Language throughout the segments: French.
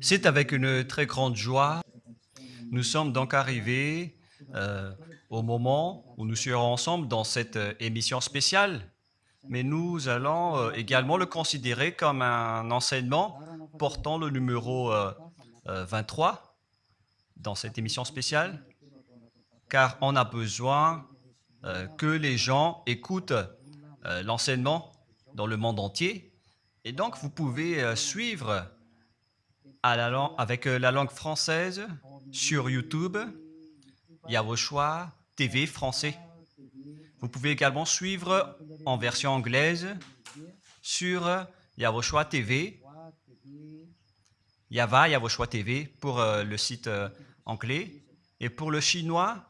C'est avec une très grande joie. Nous sommes donc arrivés au moment où nous serons ensemble dans cette émission spéciale, mais nous allons également le considérer comme un enseignement portant le numéro 23 dans cette émission spéciale, car on a besoin que les gens écoutent l'enseignement dans le monde entier. Et donc, vous pouvez suivre avec la langue française sur YouTube, Yawoshua TV français. Vous pouvez également suivre en version anglaise sur Yawoshua TV, Yawoshua TV pour le site anglais. Et pour le chinois,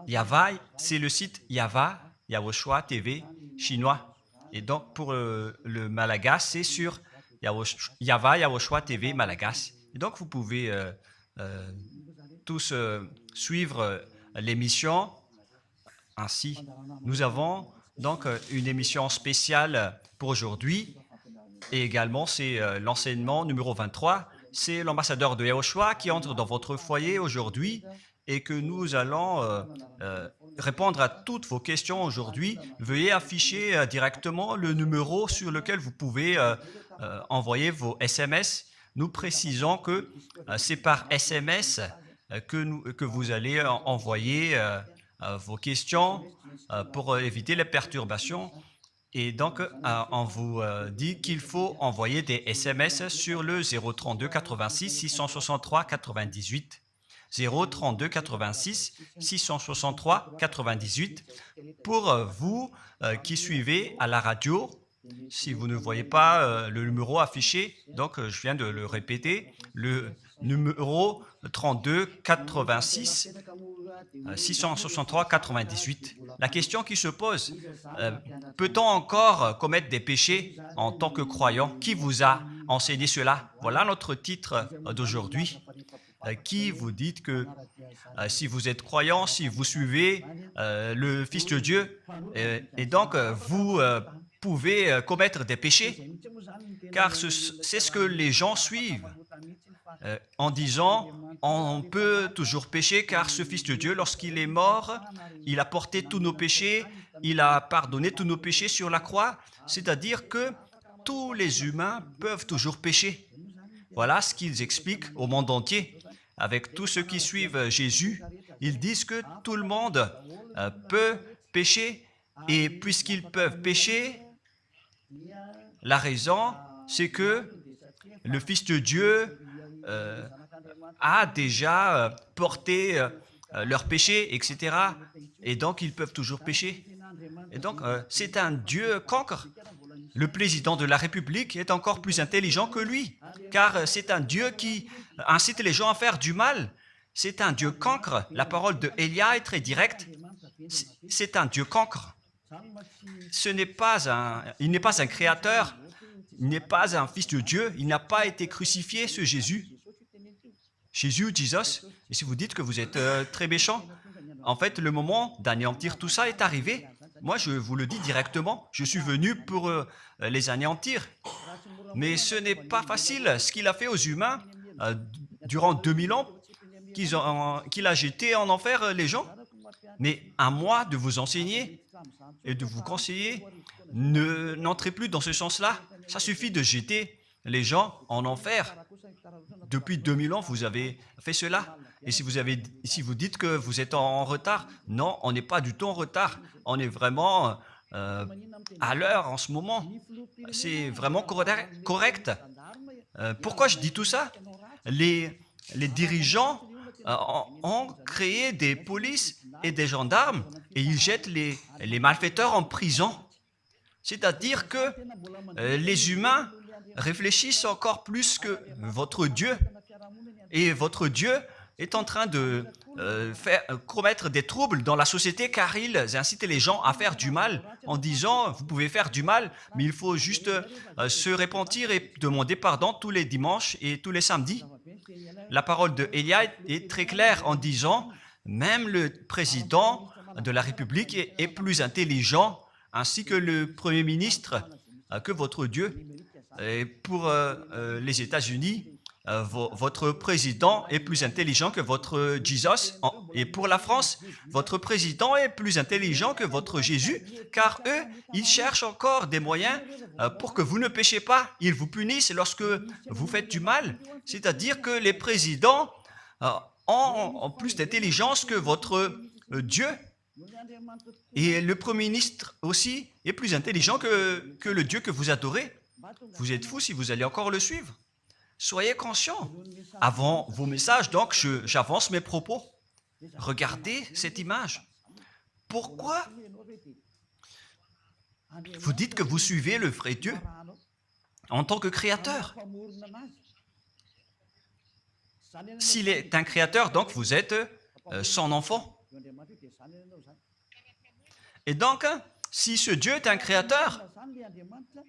Yava, c'est le site Yawoshua TV chinois. Et donc pour le malagasy, c'est sur Yawoshua TV malagasy. Et donc vous pouvez tous suivre l'émission ainsi. Nous avons donc une émission spéciale pour aujourd'hui et également c'est l'enseignement numéro 23. C'est l'ambassadeur de Yawoshua qui entre dans votre foyer aujourd'hui et que nous allons répondre à toutes vos questions aujourd'hui. Veuillez afficher directement le numéro sur lequel vous pouvez envoyer vos SMS. Nous précisons que c'est par SMS que vous allez envoyer vos questions pour éviter les perturbations. Et donc, on vous dit qu'il faut envoyer des SMS sur le 032 86 663 98. 032 86 663 98 pour vous qui suivez à la radio. Si vous ne voyez pas le numéro affiché, donc je viens de le répéter, le numéro 32 86 663 98. La question qui se pose, peut-on encore commettre des péchés en tant que croyant? Qui vous a enseigné cela? Voilà notre titre d'aujourd'hui. Qui vous dit que si vous êtes croyant, si vous suivez le Fils de Dieu, et donc vous pouvez commettre des péchés, car c'est ce que les gens suivent en disant on peut toujours pécher car ce Fils de Dieu, lorsqu'il est mort, il a porté tous nos péchés, il a pardonné tous nos péchés sur la croix, c'est-à-dire que tous les humains peuvent toujours pécher. Voilà ce qu'ils expliquent au monde entier. Avec tous ceux qui suivent Jésus, ils disent que tout le monde peut pécher et puisqu'ils peuvent pécher, la raison, c'est que le Fils de Dieu a déjà porté leurs péchés, etc. Et donc, ils peuvent toujours pécher. Et donc, c'est un Dieu cancre. Le président de la République est encore plus intelligent que lui, car c'est un Dieu qui incite les gens à faire du mal. C'est un Dieu cancre. La parole de Élia est très directe. C'est un Dieu cancre. Il n'est pas un créateur, il n'est pas un fils de Dieu, il n'a pas été crucifié, ce Jésus. Jésus, Jesus, et si vous dites que vous êtes très méchant, en fait, le moment d'anéantir tout ça est arrivé. Moi, je vous le dis directement, je suis venu pour les anéantir. Mais ce n'est pas facile ce qu'il a fait aux humains durant 2000 ans, qu'il a jeté en enfer les gens. Mais à moi de vous enseigner et de vous conseiller, n'entrez plus dans ce sens-là. Ça suffit de jeter les gens en enfer. Depuis 2000 ans, vous avez fait cela. Et si vous dites que vous êtes en retard, non, on n'est pas du tout en retard. On est vraiment à l'heure en ce moment. C'est vraiment correct. Pourquoi je dis tout ça? Les dirigeants ont créé des polices et des gendarmes et ils jettent les malfaiteurs en prison. C'est-à-dire que les humains réfléchissent encore plus que votre Dieu. Et votre Dieu est en train de commettre des troubles dans la société car ils incitent les gens à faire du mal en disant vous pouvez faire du mal, mais il faut juste se repentir et demander pardon tous les dimanches et tous les samedis. La parole de Élia est très claire en disant même le président de la République est plus intelligent ainsi que le Premier ministre que votre Dieu. Et pour les États-Unis, votre président est plus intelligent que votre Jesus. Et pour la France, votre président est plus intelligent que votre Jésus, car eux, ils cherchent encore des moyens pour que vous ne péchiez pas. Ils vous punissent lorsque vous faites du mal. C'est-à-dire que les présidents ont plus d'intelligence que votre Dieu. Et le Premier ministre aussi est plus intelligent que le Dieu que vous adorez. Vous êtes fous si vous allez encore le suivre. Soyez conscients. Avant vos messages, donc, j'avance mes propos. Regardez cette image. Pourquoi vous dites que vous suivez le vrai Dieu en tant que créateur? S'il est un créateur, donc vous êtes son enfant. Et donc, si ce Dieu est un créateur,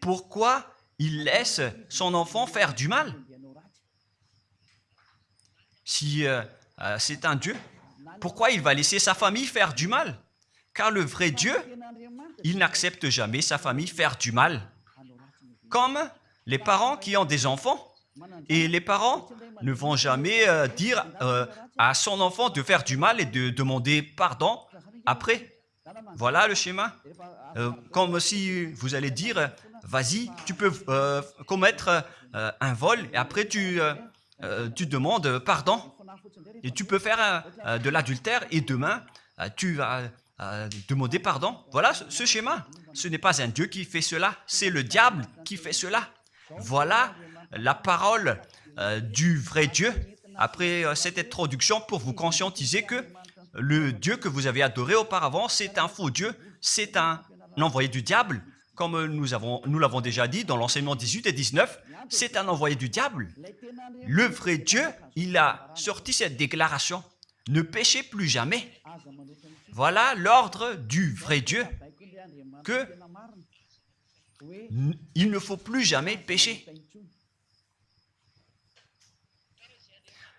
pourquoi il laisse son enfant faire du mal? Si c'est un Dieu, pourquoi il va laisser sa famille faire du mal? Car le vrai Dieu, il n'accepte jamais sa famille faire du mal. Comme les parents qui ont des enfants, et les parents ne vont jamais dire à son enfant de faire du mal et de demander pardon après. Voilà le schéma. Comme si vous allez dire, vas-y, tu peux commettre un vol et après tu demandes pardon. Et tu peux faire de l'adultère et demain, tu vas demander pardon. Voilà ce schéma. Ce n'est pas un Dieu qui fait cela, c'est le diable qui fait cela. Voilà la parole du vrai Dieu. Après cette introduction, pour vous conscientiser que le Dieu que vous avez adoré auparavant, c'est un faux Dieu, c'est un envoyé du diable. Comme nous l'avons déjà dit dans l'enseignement 18 et 19, c'est un envoyé du diable. Le vrai Dieu, il a sorti cette déclaration, ne péchez plus jamais. Voilà l'ordre du vrai Dieu, que il ne faut plus jamais pécher.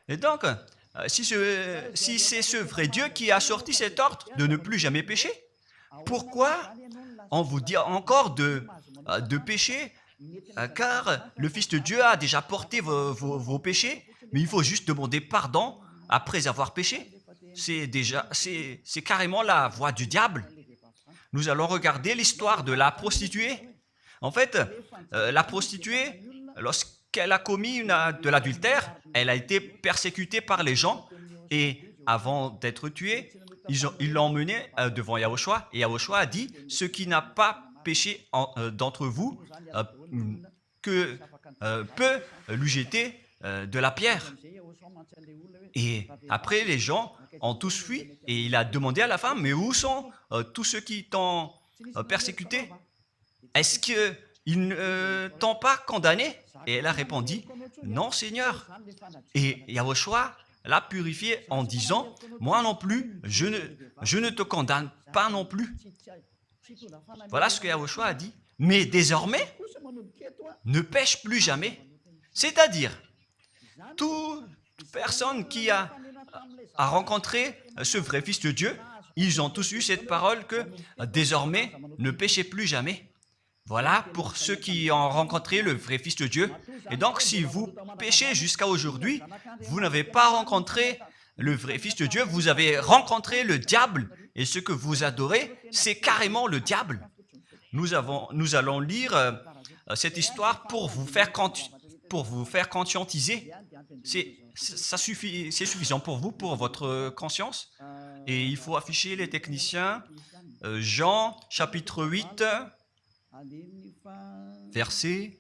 Et donc, si c'est ce vrai Dieu qui a sorti cet ordre de ne plus jamais pécher, pourquoi on vous dit encore de pécher? Car le Fils de Dieu a déjà porté vos péchés, mais il faut juste demander pardon après avoir péché. C'est carrément la voie du diable. Nous allons regarder l'histoire de la prostituée. En fait, la prostituée, lorsqu'elle a commis de l'adultère, elle a été persécutée par les gens et avant d'être tuée, ils l'ont emmenée devant Yahushua et Yahushua a dit « Ce qui n'a pas péché d'entre vous peut lui jeter de la pierre. » Et après, les gens ont tous fui et il a demandé à la femme « Mais où sont tous ceux qui t'ont persécuté? Est-ce qu'ils ne t'ont pas condamné ?» Et elle a répondu « Non, Seigneur. » Et Yahushua l'a purifié en disant « Moi non plus, je ne te condamne pas non plus. » Voilà ce que Yahushua a dit. Mais désormais, ne pêche plus jamais. C'est-à-dire, toute personne qui a rencontré ce vrai Fils de Dieu, ils ont tous eu cette parole que désormais, ne péchez plus jamais. Voilà pour ceux qui ont rencontré le vrai Fils de Dieu. Et donc, si vous péchez jusqu'à aujourd'hui, vous n'avez pas rencontré le vrai Fils de Dieu, vous avez rencontré le diable. Et ce que vous adorez, c'est carrément le diable. Nous allons lire cette histoire pour vous faire conscientiser. C'est suffisant pour vous, pour votre conscience. Et il faut afficher les techniciens. Jean, chapitre 8, verset...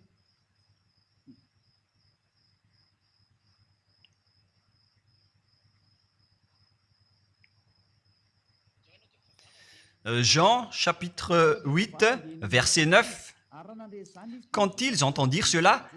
Jean, chapitre 8, verset 9. Quand ils entendirent cela,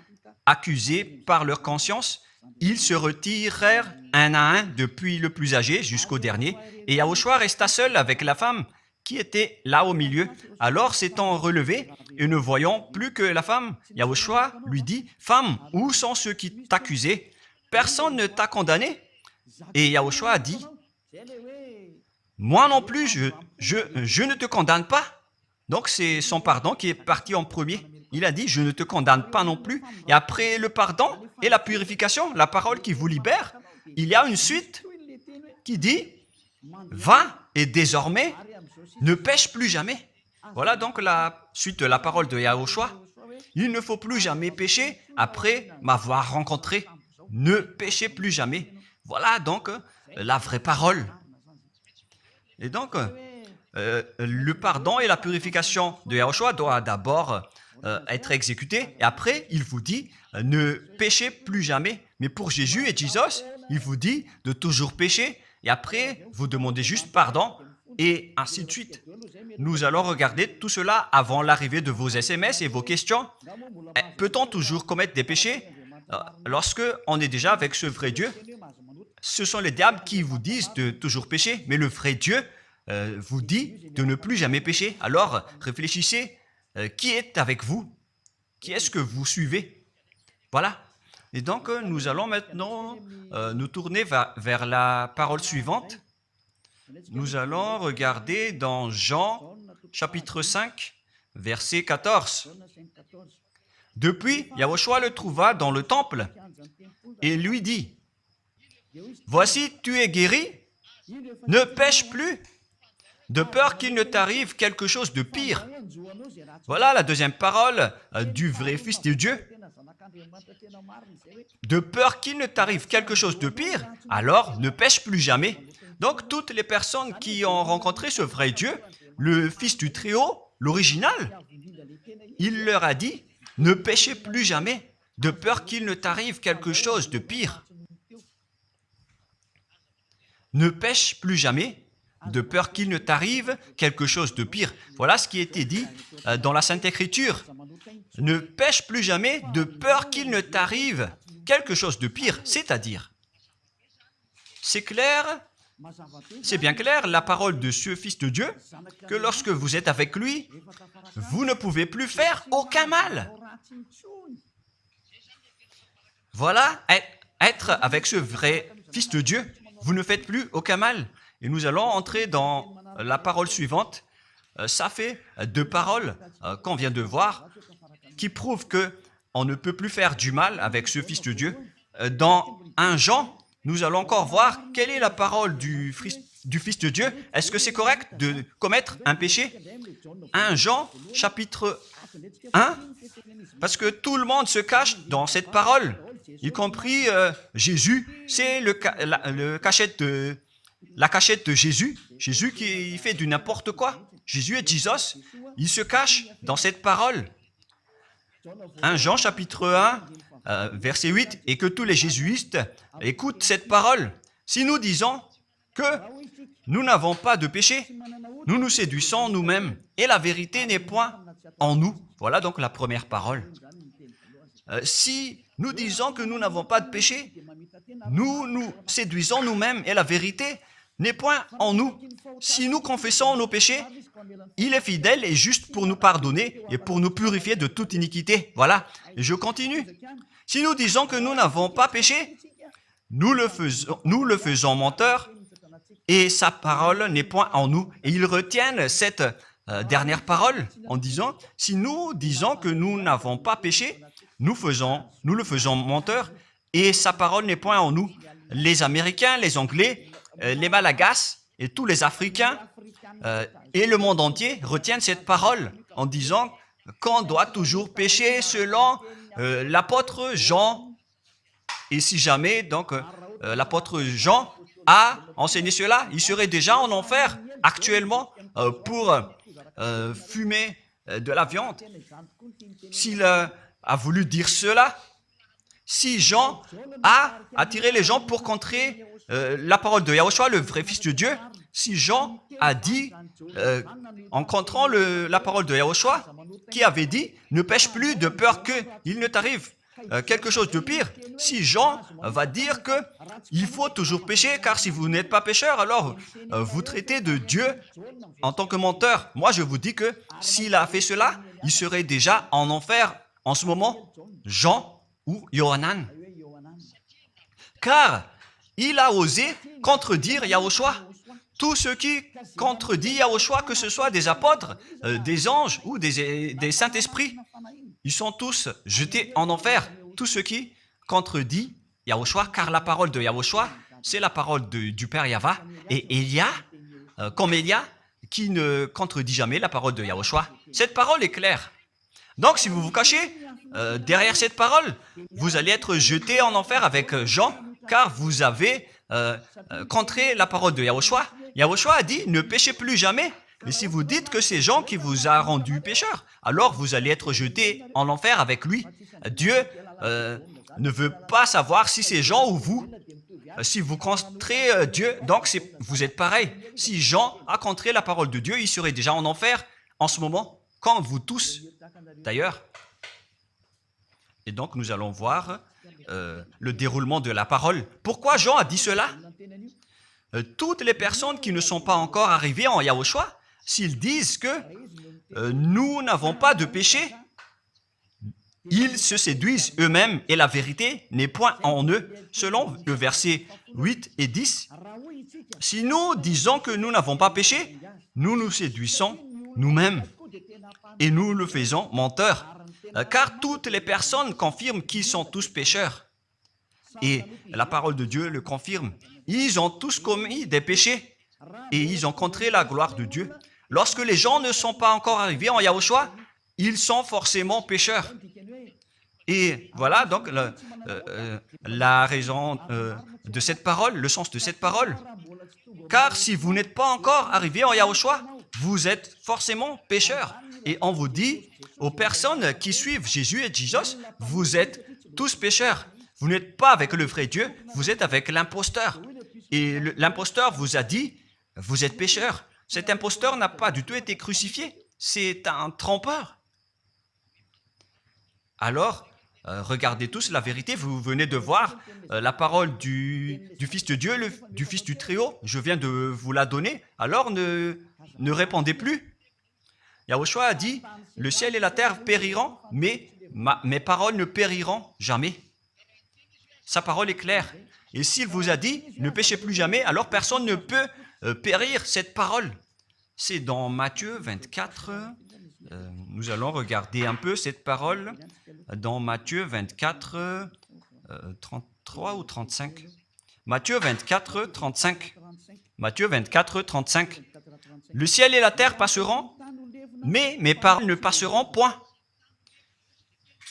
accusés par leur conscience, ils se retirèrent un à un, depuis le plus âgé jusqu'au dernier, et Yahushua resta seul avec la femme qui était là au milieu. Alors, s'étant relevé et ne voyant plus que la femme, Yahushua lui dit, « Femme, où sont ceux qui t'accusaient? Personne ne t'a condamné ?» Et Yahushua a dit, « Moi non plus, je ne te condamne pas. » Donc, c'est son pardon qui est parti en premier. il a dit, je ne te condamne pas non plus. Et après le pardon et la purification, la parole qui vous libère, il y a une suite qui dit, va et désormais, ne pêche plus jamais. Voilà donc la suite de la parole de Yahushua. Il ne faut plus jamais pécher après m'avoir rencontré. Ne péchez plus jamais. Voilà donc la vraie parole. Et donc, le pardon et la purification de Yahushua doivent d'abord être exécutés. Et après, il vous dit, ne péchez plus jamais. Mais pour Jésus et Jesus, il vous dit de toujours pécher. Et après, vous demandez juste pardon. Et ainsi de suite. Nous allons regarder tout cela avant l'arrivée de vos SMS et vos questions. Peut-on toujours commettre des péchés lorsque on est déjà avec ce vrai Dieu? Ce sont les diables qui vous disent de toujours pécher, mais le vrai Dieu vous dit de ne plus jamais pécher. Alors, réfléchissez, qui est avec vous? Qui est-ce que vous suivez? Voilà. Et donc, nous allons maintenant nous tourner vers la parole suivante. Nous allons regarder dans Jean, chapitre 5, verset 14. Depuis, Yahushua le trouva dans le temple et lui dit, « Voici, tu es guéri, ne pêche plus, de peur qu'il ne t'arrive quelque chose de pire. » Voilà la deuxième parole du vrai Fils de Dieu. De peur qu'il ne t'arrive quelque chose de pire, alors ne pêche plus jamais. Donc, toutes les personnes qui ont rencontré ce vrai Dieu, le Fils du Très-Haut, l'original, il leur a dit, ne péchez plus jamais, de peur qu'il ne t'arrive quelque chose de pire. Ne pêche plus jamais, de peur qu'il ne t'arrive quelque chose de pire. Voilà ce qui était dit dans la Sainte Écriture. Ne pêche plus jamais, de peur qu'il ne t'arrive quelque chose de pire. C'est-à-dire, c'est clair. C'est bien clair, la parole de ce Fils de Dieu, que lorsque vous êtes avec lui, vous ne pouvez plus faire aucun mal. Voilà, être avec ce vrai Fils de Dieu, vous ne faites plus aucun mal. Et nous allons entrer dans la parole suivante. Ça fait deux paroles qu'on vient de voir, qui prouvent qu'on ne peut plus faire du mal avec ce Fils de Dieu. Dans 1 Jean, nous allons encore voir quelle est la parole du Fils de Dieu. Est-ce que c'est correct de commettre un péché? 1 Jean, chapitre 1, parce que tout le monde se cache dans cette parole, y compris Jésus. C'est la cachette de Jésus. Jésus qui fait du n'importe quoi. Jésus et Jesus, ils se cachent dans cette parole. 1 Jean, chapitre 1, verset 8, et que tous les jésuites écoutent cette parole. Si nous disons que nous n'avons pas de péché, nous nous séduisons nous-mêmes et la vérité n'est point en nous. Voilà donc la première parole. Si nous disons que nous n'avons pas de péché, nous nous séduisons nous-mêmes et la vérité n'est point en nous. Si nous confessons nos péchés, il est fidèle et juste pour nous pardonner et pour nous purifier de toute iniquité. Voilà, et je continue. Si nous disons que nous n'avons pas péché, nous le faisons menteur et sa parole n'est point en nous. Et ils retiennent cette dernière parole en disant, si nous disons que nous n'avons pas péché, nous le faisons menteur et sa parole n'est point en nous. Les Américains, les Anglais, les Malagasy et tous les Africains et le monde entier retiennent cette parole en disant qu'on doit toujours pécher selon l'apôtre Jean. Et si jamais donc l'apôtre Jean a enseigné cela, il serait déjà en enfer actuellement pour fumer de la viande. S'il a voulu dire cela, si Jean a attiré les gens pour contrer la parole de Yahushua, le vrai Fils de Dieu, si Jean a dit, en contrant la parole de Yahushua, qui avait dit, ne pêche plus de peur qu'il ne t'arrive quelque chose de pire. Si Jean va dire qu'il faut toujours pécher, car si vous n'êtes pas pécheur, alors vous traitez de Dieu en tant que menteur. Moi, je vous dis que s'il a fait cela, il serait déjà en enfer en ce moment, Jean ou Yohanan. Car il a osé contredire Yahushua. Tout ce qui contredit Yahushua, que ce soit des apôtres, des anges ou des saints-esprits, ils sont tous jetés en enfer. Tous ceux qui contredisent Yahushua, car la parole de Yahushua, c'est la parole du Père Yahva. Et Élia, comme Élia, qui ne contredit jamais la parole de Yahushua. Cette parole est claire. Donc, si vous vous cachez derrière cette parole, vous allez être jeté en enfer avec Jean, car vous avez contré la parole de Yahushua. Yahushua a dit, ne péchez plus jamais. Mais si vous dites que c'est Jean qui vous a rendu pécheur, alors vous allez être jeté en enfer avec lui. Dieu ne veut pas savoir si c'est Jean ou vous. Si vous contrez Dieu, donc vous êtes pareil. Si Jean a contré la parole de Dieu, il serait déjà en enfer en ce moment, comme vous tous d'ailleurs. Et donc nous allons voir le déroulement de la parole. Pourquoi Jean a dit cela? Toutes les personnes qui ne sont pas encore arrivées en Yahushua, s'ils disent que nous n'avons pas de péché, ils se séduisent eux-mêmes et la vérité n'est point en eux. Selon le verset 8 et 10, si nous disons que nous n'avons pas péché, nous nous séduisons nous-mêmes et nous le faisons menteur. Car toutes les personnes confirment qu'ils sont tous pécheurs. Et la parole de Dieu le confirme. Ils ont tous commis des péchés et ils ont contré la gloire de Dieu. Lorsque les gens ne sont pas encore arrivés en Yahushua, ils sont forcément pécheurs. Et voilà donc la raison de cette parole, le sens de cette parole. Car si vous n'êtes pas encore arrivé en Yahushua, vous êtes forcément pécheurs. Et on vous dit aux personnes qui suivent Jésus et Jesus, vous êtes tous pécheurs. Vous n'êtes pas avec le vrai Dieu, vous êtes avec l'imposteur. Et l'imposteur vous a dit, vous êtes pécheurs. Cet imposteur n'a pas du tout été crucifié. C'est un trompeur. Alors, regardez tous la vérité. Vous venez de voir la parole du Fils de Dieu, du Fils du Très-Haut. Je viens de vous la donner. Alors, ne répondez plus. Yahushua a dit, le ciel et la terre périront, mais mes paroles ne périront jamais. Sa parole est claire. Et s'il vous a dit, ne péchez plus jamais, alors personne ne peut périr cette parole. C'est dans Matthieu 24. Nous allons regarder un peu cette parole dans Matthieu 24, 33 ou 35. Matthieu 24, 35. Matthieu 24, 35. Le ciel et la terre passeront, mais mes paroles ne passeront point.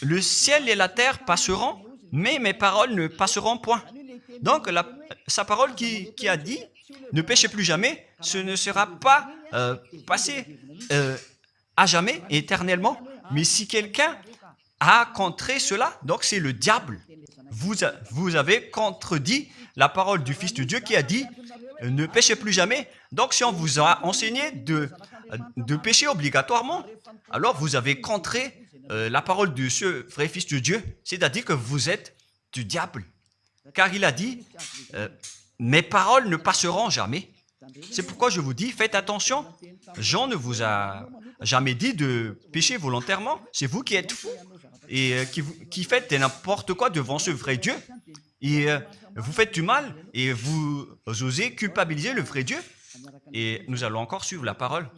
Le ciel et la terre passeront, mais mes paroles ne passeront point. Donc, sa parole qui a dit, ne péchez plus jamais, ce ne sera pas passé à jamais, éternellement. Mais si quelqu'un a contré cela, donc c'est le diable. Vous avez contredit la parole du Fils de Dieu qui a dit, ne péchez plus jamais. Donc, si on vous a enseigné de pécher obligatoirement, alors vous avez contré la parole de ce vrai Fils de Dieu, c'est-à-dire que vous êtes du diable. Car il a dit, mes paroles ne passeront jamais. C'est pourquoi je vous dis, faites attention. Jean ne vous a jamais dit de pécher volontairement. C'est vous qui êtes fous et qui faites n'importe quoi devant ce vrai Dieu. Et vous faites du mal et vous osez culpabiliser le vrai Dieu. Et nous allons encore suivre la parole.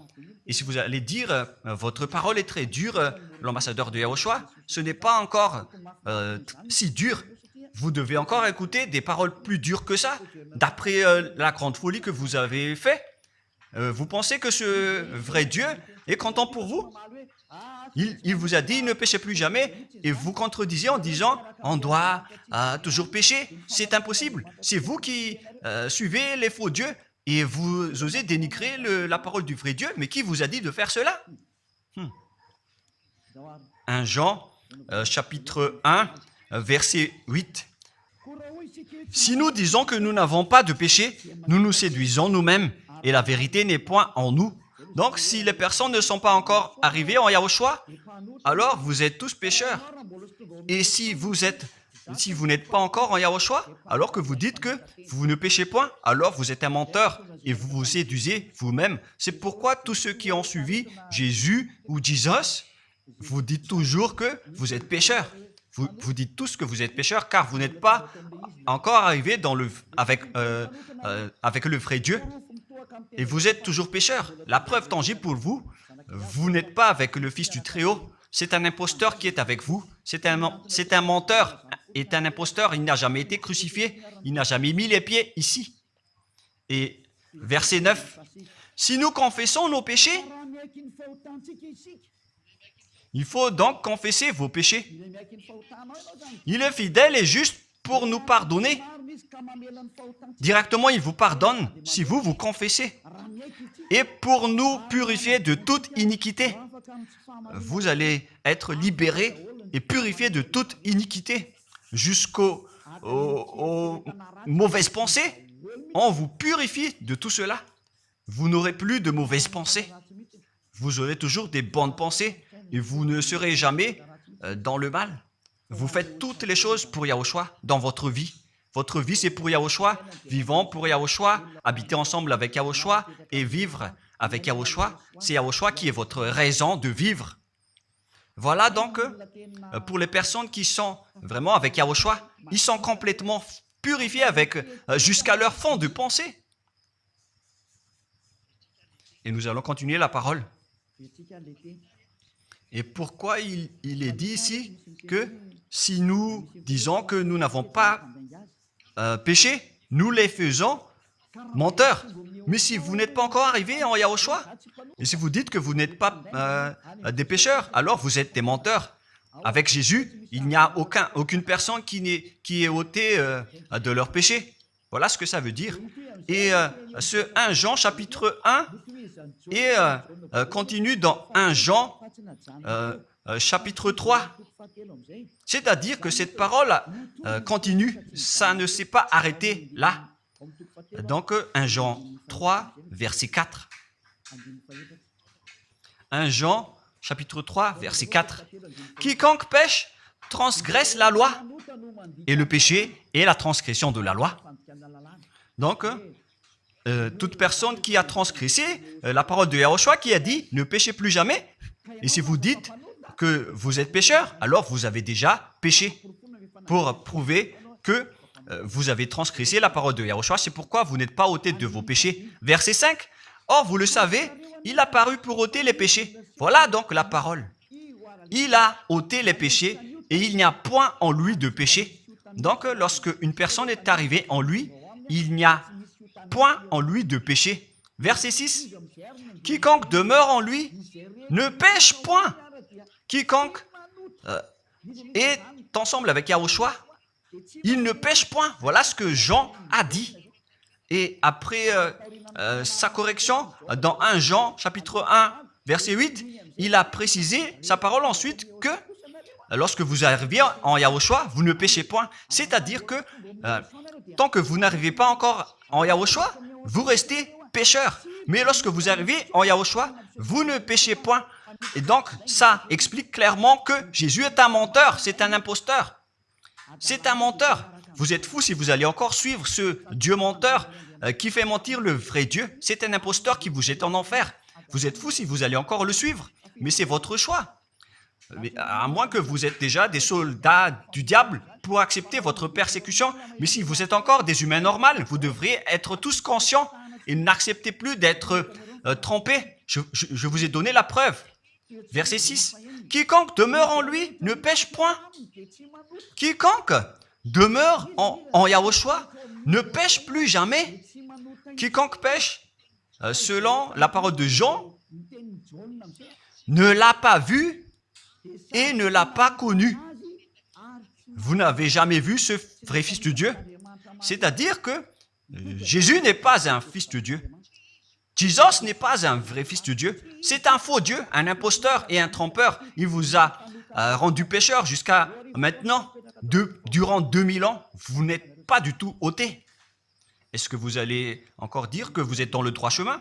Et si vous allez dire, votre parole est très dure, l'ambassadeur de Yahushua, ce n'est pas encore si dur. Vous devez encore écouter des paroles plus dures que ça, d'après la grande folie que vous avez fait. Vous pensez que ce vrai Dieu est content pour vous? Il vous a dit, ne péchez plus jamais, et vous contredisez en disant, on doit toujours pécher. C'est impossible. C'est vous qui suivez les faux dieux, et vous osez dénigrer la parole du vrai Dieu. Mais qui vous a dit de faire cela? 1 Jean, chapitre 1, verset 8. Si nous disons que nous n'avons pas de péché, nous nous séduisons nous-mêmes, et la vérité n'est point en nous. Donc, si les personnes ne sont pas encore arrivées en Yahushua, alors vous êtes tous pécheurs. Et si vous n'êtes pas encore en Yahushua, alors que vous dites que vous ne péchez point, alors vous êtes un menteur et vous vous séduisez vous-même. C'est pourquoi tous ceux qui ont suivi Jésus ou Jesus, vous dites toujours que vous êtes pécheurs. Vous dites tous que vous êtes pécheurs car vous n'êtes pas encore arrivés avec le vrai Dieu. Et vous êtes toujours pécheurs. La preuve tangible pour vous, vous n'êtes pas avec le Fils du Très-Haut. c'est un imposteur qui est avec vous. C'est un menteur, est un imposteur. Il n'a jamais été crucifié. Il n'a jamais mis les pieds ici. Et verset 9. Si nous confessons nos péchés, il faut donc confesser vos péchés. Il est fidèle et juste pour nous pardonner. Directement, il vous pardonne si vous vous confessez. Et pour nous purifier de toute iniquité. Vous allez être libérés et purifiés de toute iniquité. Jusqu'aux mauvaises pensées. On vous purifie de tout cela. Vous n'aurez plus de mauvaises pensées. Vous aurez toujours des bonnes pensées et vous ne serez jamais dans le mal. Vous faites toutes les choses pour Yahushua dans votre vie. Votre vie, c'est pour Yahushua. Vivons pour Yahushua, habiter ensemble avec Yahushua et vivre avec Yahushua. C'est Yahushua qui est votre raison de vivre. Voilà donc, pour les personnes qui sont vraiment avec Yahushua, ils sont complètement purifiés jusqu'à leur fond de pensée. Et nous allons continuer la parole. Et pourquoi il est dit ici que si nous disons que nous n'avons pas péché, nous les faisons menteurs. Mais si vous n'êtes pas encore arrivé en Yahushua, et si vous dites que vous n'êtes pas des pécheurs, alors vous êtes des menteurs. Avec Jésus, il n'y a aucune personne qui est ôtée de leur péché. Voilà ce que ça veut dire. Et ce 1 Jean chapitre 1 et continue dans 1 Jean chapitre 3. C'est-à-dire que cette parole continue, ça ne s'est pas arrêté là. Donc 1 Jean 3, verset 4. 1 Jean chapitre 3, verset 4. Quiconque pêche transgresse la loi, et le péché est la transgression de la loi. Donc, toute personne qui a transgressé la parole de Yahushua qui a dit « ne péchez plus jamais ». Et si vous dites que vous êtes pécheur, alors vous avez déjà péché pour prouver que vous avez transgressé la parole de Yahushua. C'est pourquoi vous n'êtes pas ôté de vos péchés. Verset 5. Or, vous le savez, il a paru pour ôter les péchés. Voilà donc la parole. Il a ôté les péchés et il n'y a point en lui de péché. Donc, lorsque une personne est arrivée en lui, il n'y a point en lui de péché. Verset 6. Quiconque demeure en lui ne pêche point. Quiconque est ensemble avec Yahushua, il ne pêche point. Voilà ce que Jean a dit. Et après sa correction, dans 1 Jean, chapitre 1, verset 8, il a précisé sa parole ensuite que lorsque vous arrivez en Yahushua, vous ne péchez point. C'est-à-dire que tant que vous n'arrivez pas encore en Yahushua, vous restez pécheur. Mais lorsque vous arrivez en Yahushua, vous ne péchez point. Et donc, ça explique clairement que Jésus est un menteur, c'est un imposteur. C'est un menteur. Vous êtes fous si vous allez encore suivre ce Dieu menteur qui fait mentir le vrai Dieu. C'est un imposteur qui vous jette en enfer. Vous êtes fous si vous allez encore le suivre. Mais c'est votre choix. Mais à moins que vous êtes déjà des soldats du diable pour accepter votre persécution. Mais si vous êtes encore des humains normaux, vous devriez être tous conscients et n'acceptez plus d'être trompés. Je vous ai donné la preuve. Verset 6. Quiconque demeure en lui ne pêche point. Quiconque demeure en Yahushua ne pêche plus jamais. Quiconque pêche, selon la parole de Jean, ne l'a pas vu et ne l'a pas connu. Vous n'avez jamais vu ce vrai Fils de Dieu. C'est-à-dire que Jésus n'est pas un Fils de Dieu. Jésus n'est pas un vrai Fils de Dieu. C'est un faux Dieu, un imposteur et un trompeur. Il vous a rendu pécheur jusqu'à maintenant. Durant 2000 ans, vous n'êtes pas du tout ôté. Est-ce que vous allez encore dire que vous êtes dans le droit chemin?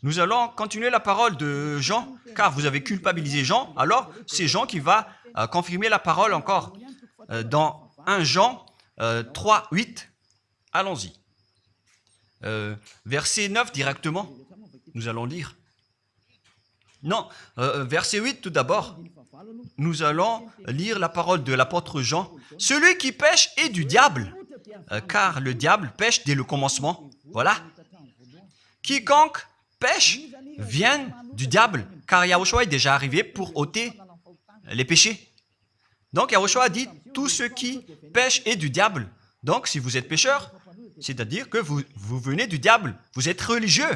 Nous allons continuer la parole de Jean, car vous avez culpabilisé Jean. Alors, c'est Jean qui va confirmer la parole encore. Dans 1 Jean 3, 8, allons-y. Verset 9 directement, nous allons lire. Non, verset 8 tout d'abord. Nous allons lire la parole de l'apôtre Jean. Celui qui pêche est du diable, car le diable pêche dès le commencement. Voilà. Quiconque pêche viennent du diable, car Yahushua est déjà arrivé pour ôter les péchés. Donc Yahushua dit, tout ce qui pêche est du diable. Donc si vous êtes pécheur, c'est-à-dire que vous venez du diable, vous êtes religieux,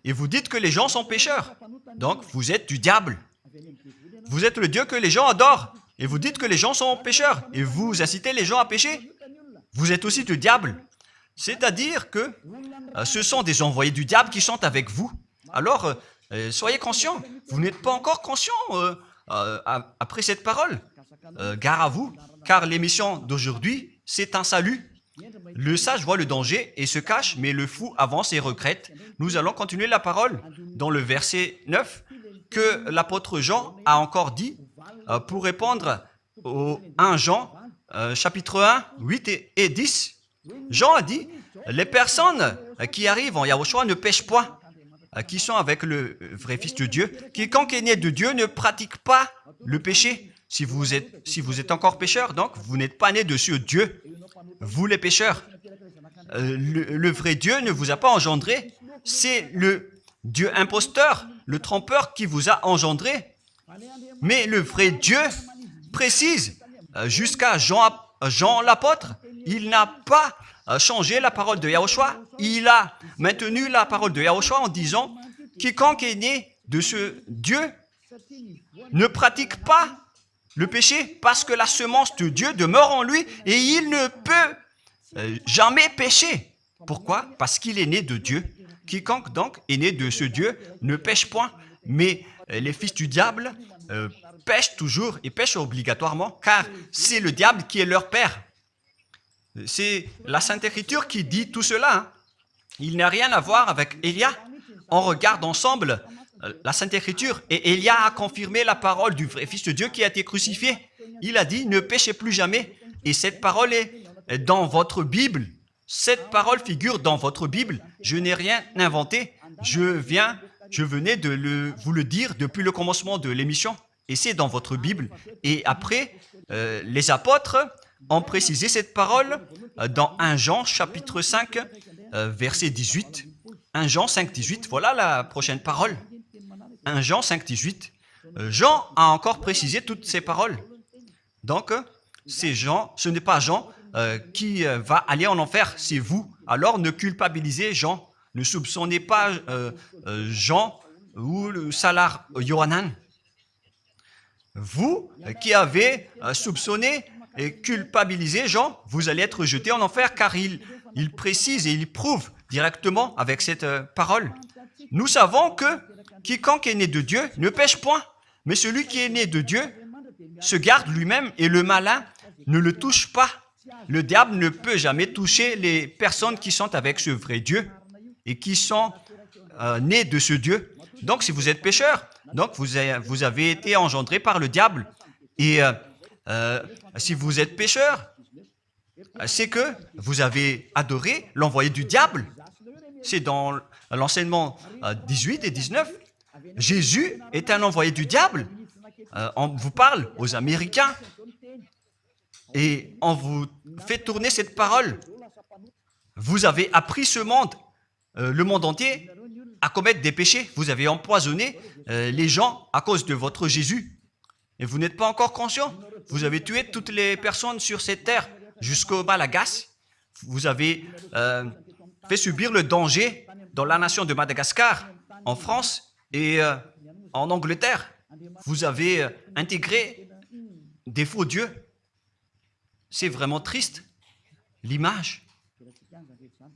et vous dites que les gens sont pécheurs. Donc vous êtes du diable. Vous êtes le Dieu que les gens adorent, et vous dites que les gens sont pécheurs, et vous incitez les gens à pécher. Vous êtes aussi du diable. C'est-à-dire que ce sont des envoyés du diable qui sont avec vous. Alors, soyez conscients. Vous n'êtes pas encore conscients après cette parole. Gare à vous, car l'émission d'aujourd'hui, c'est un salut. Le sage voit le danger et se cache, mais le fou avance et regrette. Nous allons continuer la parole dans le verset 9 que l'apôtre Jean a encore dit pour répondre au 1 Jean, chapitre 1, 8 et 10. Jean a dit, les personnes qui arrivent en Yahushua ne pêchent point, qui sont avec le vrai Fils de Dieu. Quiconque est né de Dieu ne pratique pas le péché. Si vous êtes encore pécheur, donc vous n'êtes pas né de ce Dieu. Vous les pécheurs. Le vrai Dieu ne vous a pas engendré. C'est le Dieu imposteur, le trompeur qui vous a engendré. Mais le vrai Dieu précise, jusqu'à Jean l'apôtre, il n'a pas changé la parole de Yahushua. Il a maintenu la parole de Yahushua en disant, quiconque est né de ce Dieu ne pratique pas le péché parce que la semence de Dieu demeure en lui et il ne peut jamais pécher. Pourquoi? Parce qu'il est né de Dieu. Quiconque donc est né de ce Dieu ne pêche point. Mais les fils du diable pêchent toujours et pêchent obligatoirement car c'est le diable qui est leur père. C'est la Sainte Écriture qui dit tout cela. Hein. Il n'a rien à voir avec Élia. On regarde ensemble la Sainte Écriture et Élia a confirmé la parole du vrai Fils de Dieu qui a été crucifié. Il a dit, ne péchez plus jamais. Et cette parole est dans votre Bible. Cette parole figure dans votre Bible. Je n'ai rien inventé. Je venais de vous le dire depuis le commencement de l'émission. Et c'est dans votre Bible. Et après, les apôtres ont précisé cette parole dans 1 Jean, chapitre 5, verset 18. 1 Jean 5, 18. Voilà la prochaine parole. 1 Jean 5, 18. Jean a encore précisé toutes ces paroles. Donc, c'est Jean, ce n'est pas Jean qui va aller en enfer, c'est vous. Alors, ne culpabilisez Jean. Ne soupçonnez pas Jean ou le Salar Yohanan. Vous qui avez soupçonné et culpabilisé Jean, vous allez être jeté en enfer car il précise et il prouve directement avec cette parole. Nous savons que quiconque est né de Dieu ne pêche point, mais celui qui est né de Dieu se garde lui-même et le malin ne le touche pas. Le diable ne peut jamais toucher les personnes qui sont avec ce vrai Dieu et qui sont nées de ce Dieu. Donc, si vous êtes pécheur, donc vous avez été engendré par le diable. Et si vous êtes pécheur, c'est que vous avez adoré l'envoyé du diable. C'est dans l'enseignement 18 et 19. Jésus est un envoyé du diable. On vous parle aux Américains et on vous fait tourner cette parole. Vous avez appris ce monde, le monde entier, à commettre des péchés. Vous avez empoisonné les gens à cause de votre Jésus. Et vous n'êtes pas encore conscient. Vous avez tué toutes les personnes sur cette terre jusqu'au Malagasy. Vous avez fait subir le danger dans la nation de Madagascar, en France et en Angleterre. Vous avez intégré des faux dieux. C'est vraiment triste, l'image.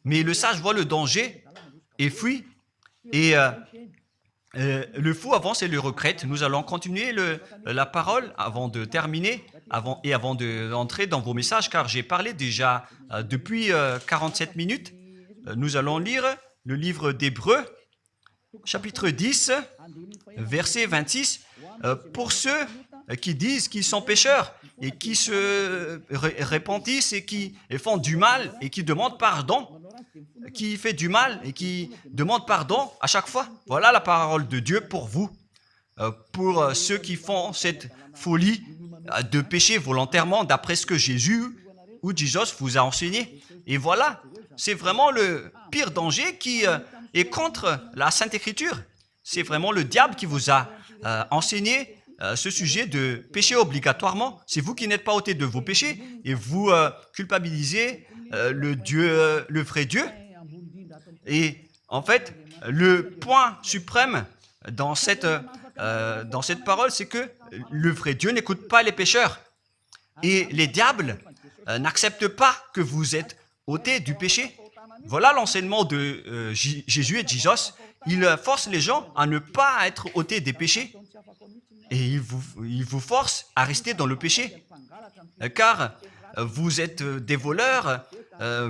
Mais le sage voit le danger et fuit. Et le fou avance et le regrette. Nous allons continuer la parole avant de terminer et avant d'entrer dans vos messages, car j'ai parlé déjà depuis 47 minutes. Nous allons lire le livre d'Hébreux, chapitre 10, verset 26. Pour ceux qui disent qu'ils sont pécheurs et qui se repentissent et qui font du mal et qui demandent pardon, qui fait du mal et qui demande pardon à chaque fois. Voilà la parole de Dieu pour vous, pour ceux qui font cette folie de pécher volontairement d'après ce que Jésus ou Jesus vous a enseigné. Et voilà, c'est vraiment le pire danger qui Et contre la Sainte Écriture, c'est vraiment le diable qui vous a enseigné ce sujet de péché obligatoirement. C'est vous qui n'êtes pas ôté de vos péchés et vous culpabilisez le vrai Dieu. Et en fait, le point suprême dans cette parole, c'est que le vrai Dieu n'écoute pas les pécheurs. Et les diables n'acceptent pas que vous êtes ôtés du péché. Voilà l'enseignement de Jésus et Jesus. Il force les gens à ne pas être ôtés des péchés. Et il vous force à rester dans le péché. Car vous êtes des voleurs,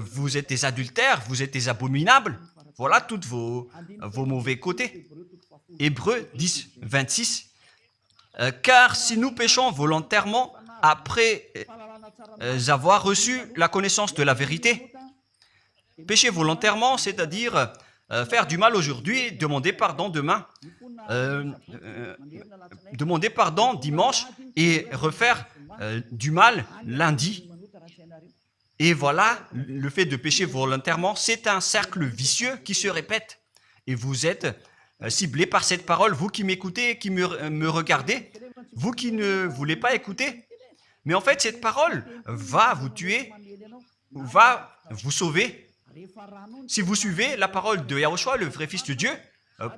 vous êtes des adultères, vous êtes des abominables. Voilà tous vos mauvais côtés. Hébreux 10, 26. Car si nous péchons volontairement après avoir reçu la connaissance de la vérité, pécher volontairement, c'est-à-dire faire du mal aujourd'hui, demander pardon demain, demander pardon dimanche et refaire du mal lundi. Et voilà, le fait de pécher volontairement, c'est un cercle vicieux qui se répète. Et vous êtes ciblé par cette parole, vous qui m'écoutez, qui me regardez, vous qui ne voulez pas écouter. Mais en fait, cette parole va vous tuer, va vous sauver. Si vous suivez la parole de Yahushua, le vrai Fils de Dieu,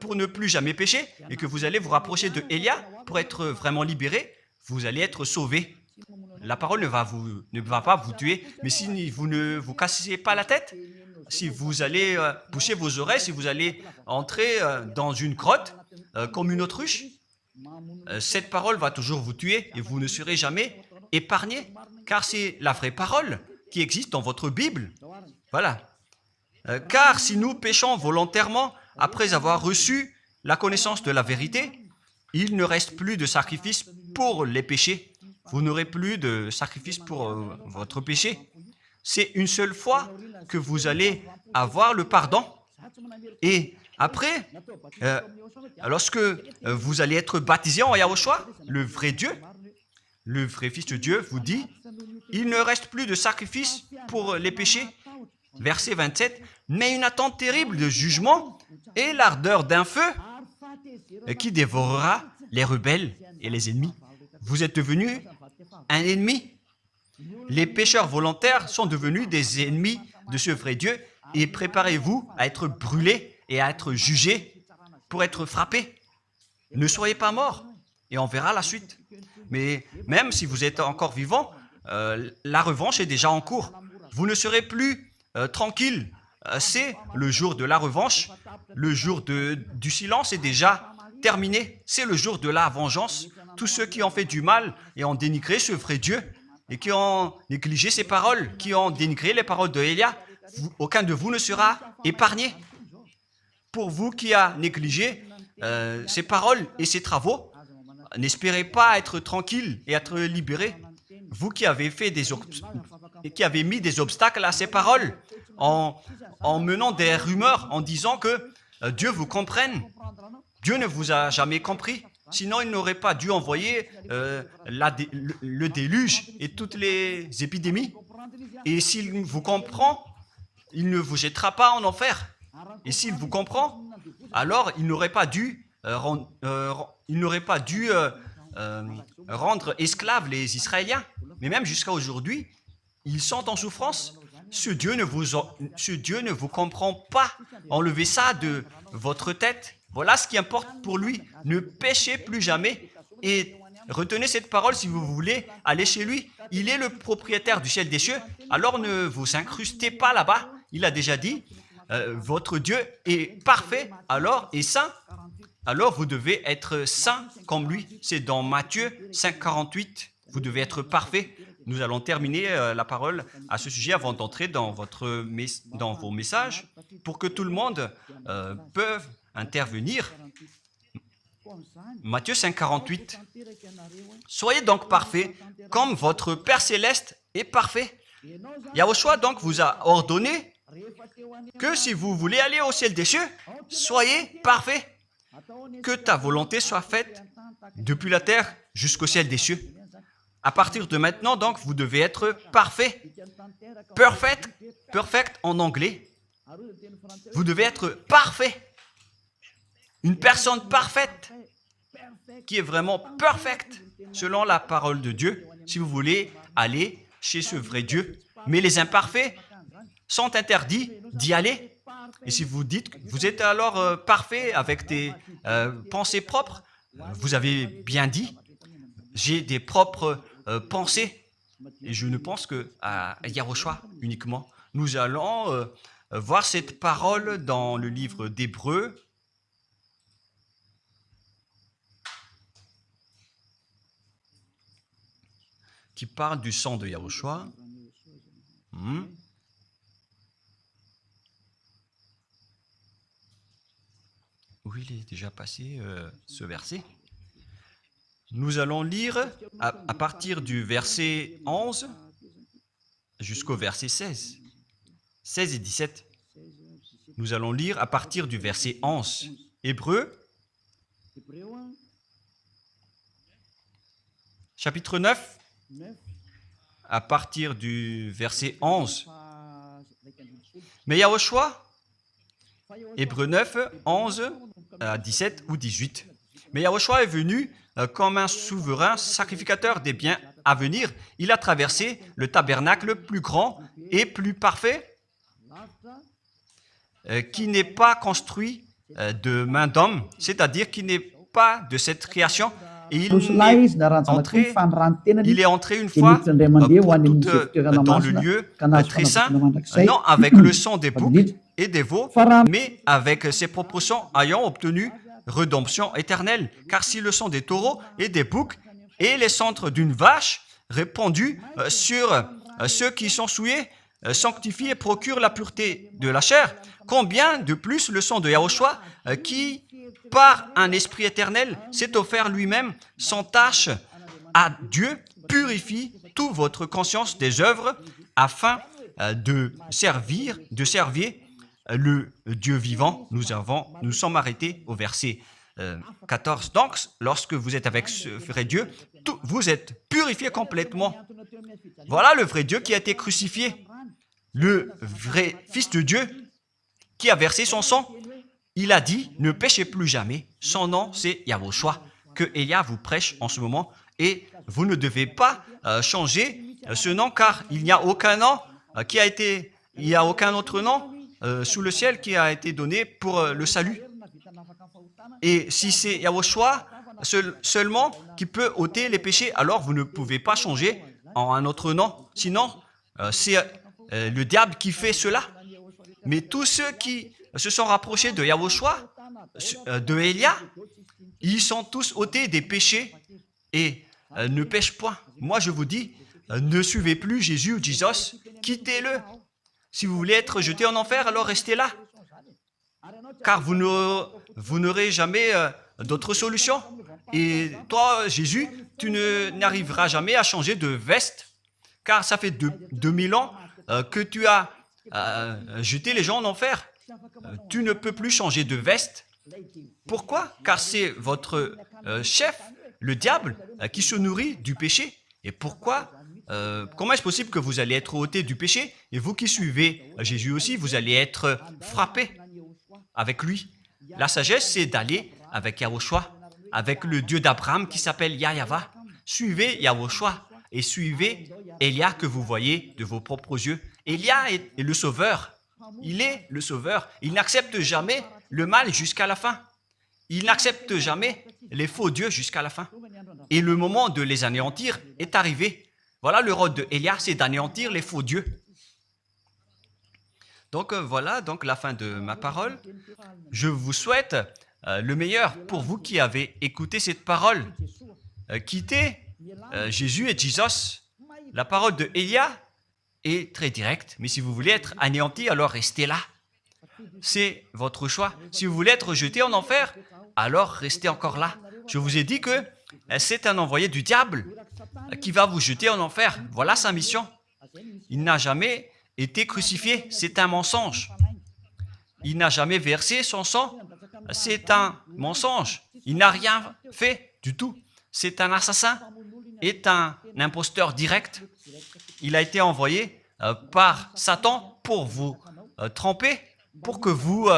pour ne plus jamais pécher, et que vous allez vous rapprocher de Élia pour être vraiment libéré, vous allez être sauvé. La parole ne va pas vous tuer, mais si vous ne vous cassez pas la tête, si vous allez boucher vos oreilles, si vous allez entrer dans une grotte comme une autruche, cette parole va toujours vous tuer et vous ne serez jamais épargné, car c'est la vraie parole qui existe dans votre Bible. Voilà. Car si nous péchons volontairement après avoir reçu la connaissance de la vérité, il ne reste plus de sacrifice pour les péchés. Vous n'aurez plus de sacrifice pour votre péché. C'est une seule fois que vous allez avoir le pardon. Et après, lorsque vous allez être baptisé en Yahushua, le vrai Dieu, le vrai Fils de Dieu vous dit, il ne reste plus de sacrifice pour les péchés. Verset 27, mais une attente terrible de jugement et l'ardeur d'un feu qui dévorera les rebelles et les ennemis. Vous êtes devenu un ennemi. Les pécheurs volontaires sont devenus des ennemis de ce vrai Dieu et préparez-vous à être brûlés et à être jugés pour être frappés. Ne soyez pas morts et on verra la suite. Mais même si vous êtes encore vivant, la revanche est déjà en cours. Vous ne serez plus tranquille. C'est le jour de la revanche. Le jour du silence est déjà terminé. C'est le jour de la vengeance. Tous ceux qui ont fait du mal et ont dénigré ce vrai Dieu et qui ont négligé ses paroles, qui ont dénigré les paroles de Élia, aucun de vous ne sera épargné. Pour vous qui avez négligé ses paroles et ses travaux, n'espérez pas être tranquille et être libéré. Vous qui avez mis des obstacles à ces paroles en menant des rumeurs, en disant que Dieu vous comprenne. Dieu ne vous a jamais compris. Sinon, il n'aurait pas dû envoyer le déluge et toutes les épidémies. Et s'il vous comprend, il ne vous jettera pas en enfer. Et s'il vous comprend, alors il n'aurait pas dû rendre esclaves les Israéliens. Mais même jusqu'à aujourd'hui, ils sont en souffrance. Ce Dieu ne vous comprend pas. Enlevez ça de votre tête. Voilà ce qui importe pour lui. Ne péchez plus jamais et retenez cette parole si vous voulez aller chez lui. Il est le propriétaire du ciel des cieux. Alors ne vous incrustez pas là-bas. Il a déjà dit, votre Dieu est parfait alors et saint. Alors vous devez être saint comme lui. C'est dans Matthieu 5, 48. Vous devez être parfait. Nous allons terminer la parole à ce sujet avant d'entrer dans vos messages pour que tout le monde peut intervenir. Matthieu 5, 48. Soyez donc parfaits comme votre Père Céleste est parfait. Yahushua donc vous a ordonné que si vous voulez aller au ciel des cieux, soyez parfaits. Que ta volonté soit faite depuis la terre jusqu'au ciel des cieux. À partir de maintenant, donc, vous devez être parfait. Perfect en anglais. Vous devez être parfait. Une personne parfaite, qui est vraiment parfaite, selon la parole de Dieu, si vous voulez aller chez ce vrai Dieu. Mais les imparfaits sont interdits d'y aller. Et si vous dites que vous êtes alors parfait avec des pensées propres, vous avez bien dit, j'ai des propres pensées. Et je ne pense qu'à Yahushua uniquement. Nous allons voir cette parole dans le livre d'Hébreux. Qui parle du sang de Yahushua. Où il est déjà passé ce verset. Nous allons lire à partir du verset 11 jusqu'au verset 16. 16 et 17. Nous allons lire à partir du verset 11. Hébreux, chapitre 9, à partir du verset 11. Mais Yahushua, Hébreux 9, 11 à 17 ou 18. Mais Yahushua est venu comme un souverain sacrificateur des biens à venir. Il a traversé le tabernacle plus grand et plus parfait, qui n'est pas construit de main d'homme, c'est-à-dire qui n'est pas de cette création. Et il est entré une fois pour toutes dans le lieu très saint, non avec le sang des boucs et des veaux, mais avec ses propres sangs ayant obtenu rédemption éternelle. Car si le sang des taureaux et des boucs et les cendres d'une vache répandus sur ceux qui sont souillés sanctifient et procurent la pureté de la chair, combien de plus le sang de Yahushua qui, par un esprit éternel, s'est offert lui-même sans tâche à Dieu, purifie toute votre conscience des œuvres afin de servir le Dieu vivant. Nous sommes arrêtés au verset 14. Donc, lorsque vous êtes avec ce vrai Dieu, vous êtes purifiés complètement. Voilà le vrai Dieu qui a été crucifié. Le vrai Fils de Dieu qui a versé son sang. Il a dit, ne péchez plus jamais. Son nom, c'est Yahushua, que Elia vous prêche en ce moment. Et vous ne devez pas changer ce nom, car il n'y a aucun nom il n'y a aucun autre nom sous le ciel qui a été donné pour le salut. Et si c'est Yahushua seulement qui peut ôter les péchés, alors vous ne pouvez pas changer en un autre nom. Sinon, c'est le diable qui fait cela. Mais tous ceux qui se sont rapprochés de Yahushua, de Elia, ils sont tous ôtés des péchés et ne pêchent point. Moi, je vous dis, ne suivez plus Jésus ou Jesus, quittez-le. Si vous voulez être jeté en enfer, alors restez là. Car vous n'aurez jamais d'autre solution. Et toi, Jésus, tu n'arriveras jamais à changer de veste, car ça fait 2000 ans que tu as jeté les gens en enfer. Tu ne peux plus changer de veste. Pourquoi? Car c'est votre chef, le diable, qui se nourrit du péché. Et pourquoi? Comment est-ce possible que vous allez être ôté du péché? Et vous qui suivez Jésus aussi, vous allez être frappé avec lui. La sagesse, c'est d'aller avec Yahushua, avec le Dieu d'Abraham qui s'appelle Yahva. Suivez Yahushua et suivez Elia que vous voyez de vos propres yeux. Elia est le sauveur. Il est le sauveur. Il n'accepte jamais le mal jusqu'à la fin. Il n'accepte jamais les faux dieux jusqu'à la fin. Et le moment de les anéantir est arrivé. Voilà le rôle de Elia, c'est d'anéantir les faux dieux. Donc voilà donc la fin de ma parole. Je vous souhaite le meilleur pour vous qui avez écouté cette parole. Quittez Jésus et Jesus. La parole de Elia est très directe, mais si vous voulez être anéanti, alors restez là. C'est votre choix. Si vous voulez être jeté en enfer, alors restez encore là. Je vous ai dit que c'est un envoyé du diable qui va vous jeter en enfer. Voilà sa mission. Il n'a jamais été crucifié. C'est un mensonge. Il n'a jamais versé son sang. C'est un mensonge. Il n'a rien fait du tout. C'est un assassin, est un imposteur direct. Il a été envoyé par Satan pour vous tromper, pour que vous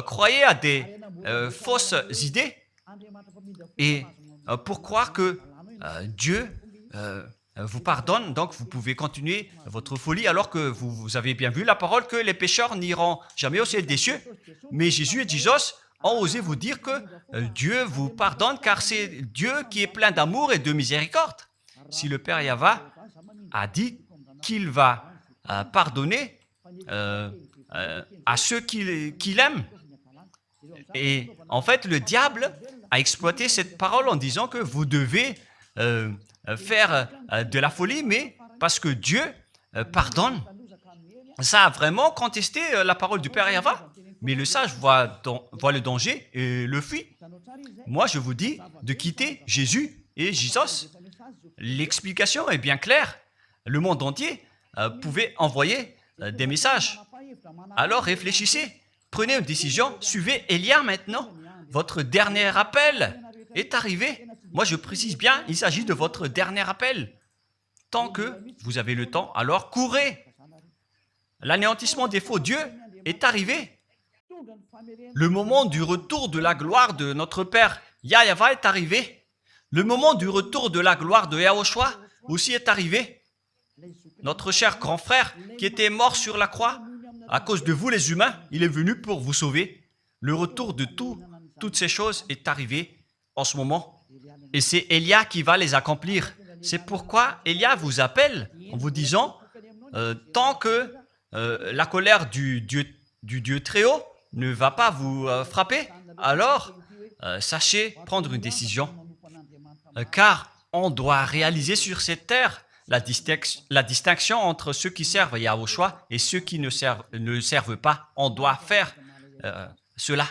croyez à des fausses idées et pour croire que Dieu vous pardonne, donc vous pouvez continuer votre folie alors que vous avez bien vu la parole que les pécheurs n'iront jamais au ciel des cieux. Mais Jésus et Jesus ont osé vous dire que Dieu vous pardonne car c'est Dieu qui est plein d'amour et de miséricorde. Si le Père Yahva a dit qu'il va pardonner à ceux qu'il aime. Et en fait, le diable a exploité cette parole en disant que vous devez faire de la folie, mais parce que Dieu pardonne. Ça a vraiment contesté la parole du Père Yahva. Mais le sage voit le danger et le fuit. Moi, je vous dis de quitter Jésus et Jesus. L'explication est bien claire. Le monde entier pouvait envoyer des messages. Alors réfléchissez, prenez une décision, suivez Élia maintenant. Votre dernier appel est arrivé. Moi, je précise bien, il s'agit de votre dernier appel. Tant que vous avez le temps, alors courez. L'anéantissement des faux dieux est arrivé. Le moment du retour de la gloire de notre Père Yahva est arrivé. Le moment du retour de la gloire de Yahushua aussi est arrivé. Notre cher grand frère qui était mort sur la croix, à cause de vous les humains, il est venu pour vous sauver. Le retour de toutes ces choses est arrivé en ce moment. Et c'est Élia qui va les accomplir. C'est pourquoi Élia vous appelle en vous disant, tant que la colère du Dieu très haut ne va pas vous frapper, alors sachez prendre une décision. Car on doit réaliser sur cette terre la distinction entre ceux qui servent Yahushua et ceux qui ne servent pas. On doit faire cela.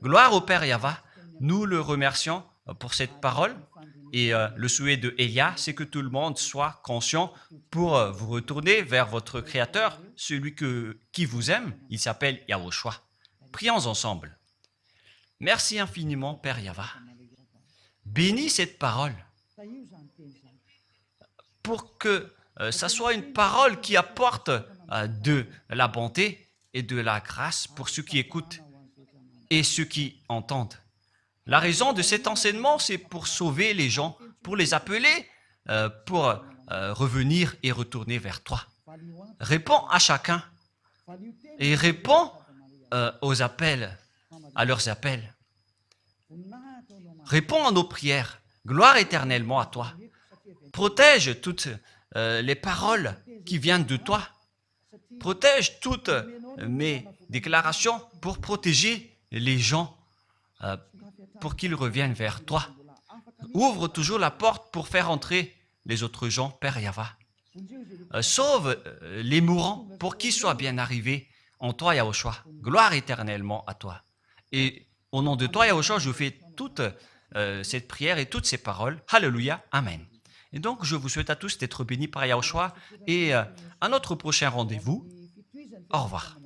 Gloire au Père Yahva. Nous le remercions pour cette parole. Et le souhait de Élia, c'est que tout le monde soit conscient pour vous retourner vers votre Créateur, celui qui vous aime. Il s'appelle Yahushua. Prions ensemble. Merci infiniment, Père Yahva. Bénis cette parole pour que ça soit une parole qui apporte de la bonté et de la grâce pour ceux qui écoutent et ceux qui entendent. La raison de cet enseignement, c'est pour sauver les gens, pour les appeler, pour revenir et retourner vers toi. Réponds à chacun et réponds aux appels, à leurs appels. Réponds à nos prières. Gloire éternellement à toi. Protège toutes les paroles qui viennent de toi. Protège toutes mes déclarations pour protéger les gens, pour qu'ils reviennent vers toi. Ouvre toujours la porte pour faire entrer les autres gens, Père Yahva. Sauve les mourants pour qu'ils soient bien arrivés en toi, Yahushua. Gloire éternellement à toi. Et au nom de toi, Yahushua, je fais toute cette prière et toutes ces paroles. Alléluia. Amen. Et donc, je vous souhaite à tous d'être bénis par Yahushua et à notre prochain rendez-vous. Au revoir.